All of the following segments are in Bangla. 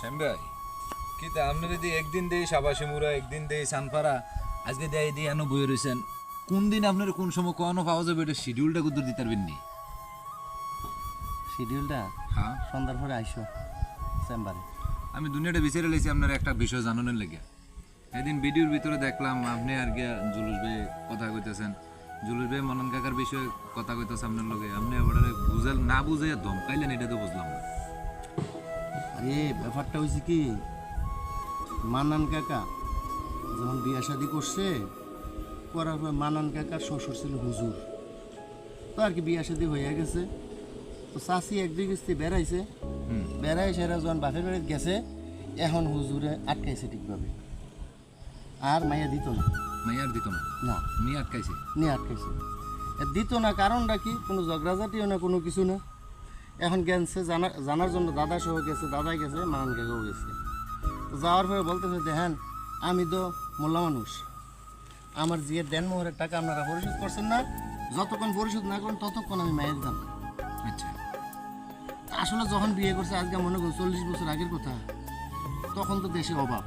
শ্যাম ভাই কি তা আপনি যদি একদিন দেই সাবাসী মুরা একদিন দেই সানপাড়া আজকে দেয় দিয়ে এনো বই রয়েছেন কোন দিন আপনার কোন সময় কোনো পাওয়া যাবে এটা শিডিউলটা কত দিতে পারবেন নি শিডিউলটা হ্যাঁ সন্ধ্যার পরে আইসো চেম্বারে। আমি দুনিয়াটা বিচারে লেছি আপনার একটা বিষয় জানানোর লেগে এদিন ভিডিওর ভিতরে দেখলাম আপনি আর গিয়া জুলুস ভাই কথা কইতেছেন জুলুস ভাই মনন কাকার বিষয়ে কথা কইতেছে আপনার লগে আপনি আবার বুঝাল না বুঝে ধমকাইলেন এটা তো বুঝলাম না। আরে ব্যাপারটা হয়েছে কি, মান্নান কাকা যখন বিয়া শাদি করছে করার পর মান্নান কাকার শ্বশুর ছিল হুজুর, তো আর কি বিয়া শাদি হয়ে গেছে। তো চাষি একদিক গেছে বেড়াইছে, বেড়াই সেরা যখন বাপের বাড়িতে গেছে এখন হুজুরে আটকাইছে ঠিকভাবে, আর মাইয়া দিত না। মাইয়ার দিত না না নিয়ে আটকাইছে নিয়ে আটকাইছে, দিত না কারণটা কি, কোনো ঝগড়াঝাটিও না কোনো কিছু না। এখন গেছে জানার জন্য দাদা সহ গেছে, দাদাই গেছে মানান কাকাও গেছে। তো যাওয়ার পরে বলতেছে দেখেন আমি তো মোল্লা মানুষ, আমার যে দেন মোহরের টাকা আপনারা পরিশোধ করছেন না, যতক্ষণ পরিশোধ না করেন ততক্ষণ আমি মায়ের দাম। আচ্ছা আসলে যখন বিয়ে করছে আজকে মনে করুন 40 বছর আগের কথা, তখন তো দেশে অভাব,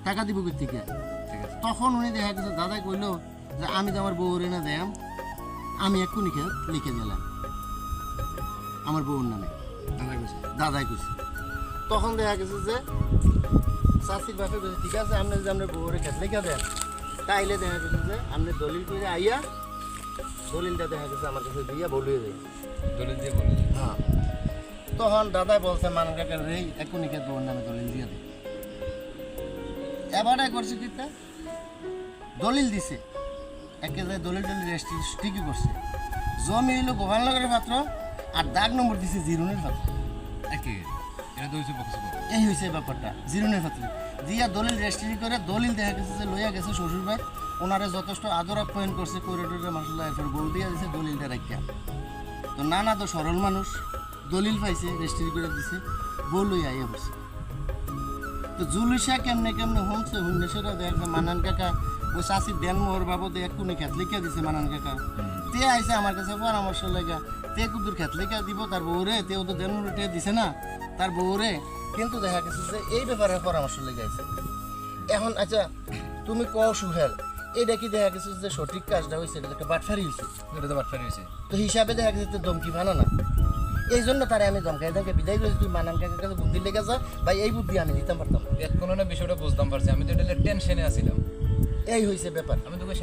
টাকা দিব থেকে। ঠিক আছে তখন উনি দেখা গেছে দাদাই কইলো যে আমি তো আমার বউরে না দেয়াম, আমি এক্ষুনি লিখে দিলাম আমার বউর নামে। দাদা কইছে দাদাই কইছে। তখন দেখা গেছে যে চাষির বাপে কইছে ঠিক আছে আপনি যদি আপনার বউরে খেত লিখে দেন, তাইলে দেখা গেছে যে আপনি দলিল করে আইয়া দলিলটা দেখা গেছে আমার কাছে দিয়া বলিয়ে দেয়। দলিল দিয়ে বলে হ্যাঁ, তখন দাদাই বলছে মান কাকার রে এক্ষুনি খেত বউর নামে দলিল দিয়ে দেয়। এবারে করছে কি তা দলিল দিছে, একেবারে দলিল টলিল রেজিস্ট্রি ঠিকই করছে। জমি হইলো গোপালনগরের পাত্র আর দাগ নম্বর দিছে জিরুনের পাত্র। একে এটা তো হইছে বক্স এই হয়েছে ব্যাপারটা জিরুনের পাত্র দিয়া দলিল রেজিস্ট্রি করে দলিল দেখা গেছে যে লইয়া গেছে শ্বশুর ভাই, ওনারে যথেষ্ট আদর আপ্যায়ন করছে করিডোরে মাসাল্লাহ, এরপর বউ দিয়া দিছে দলিলটা রাখিয়া। তো না তো সরল মানুষ দলিল পাইছে রেজিস্ট্রি করে দিছে, বউ লইয়া আইয়া বসে। তো জুলুসা কেমনে কেমনে হমছে হুন্নে সেটা দেখ মানান কাকা ওই চাষির দেন মোহর বাবদে এক্ষুনি খেত লিখে দিছে মানান কাকা। তে আইসে আমার কাছে পরামর্শ লেগা তে কুদুর খেত লিখে দিব তার বউরে, তেও তো দেন মোহর টিয়া দিছে না তার বউরে, কিন্তু দেখা গেছে যে এই ব্যাপারে পরামর্শ লেগে আছে। এখন আচ্ছা তুমি কও সুহেল এটা কি দেখা গেছে যে সঠিক কাজটা হয়েছে, এটা একটা বাটফারি হয়েছে, এটা তো বাটফারি হইছে তো হিসাবে দেখা গেছে তো দমকি ভালো না। এই জন্য তারে আমি দমকাই তাকে বিদায় করেছি, তুই মানান কাকার কাছে বুদ্ধি লেগে যা ভাই, এই বুদ্ধি আমি দিতাম পারতাম। এখন না বিষয়টা বুঝতাম পারছি আমি তো এটা টেনশনে আছিলাম। এই হয়েছে ব্যাপার। আমি তোকে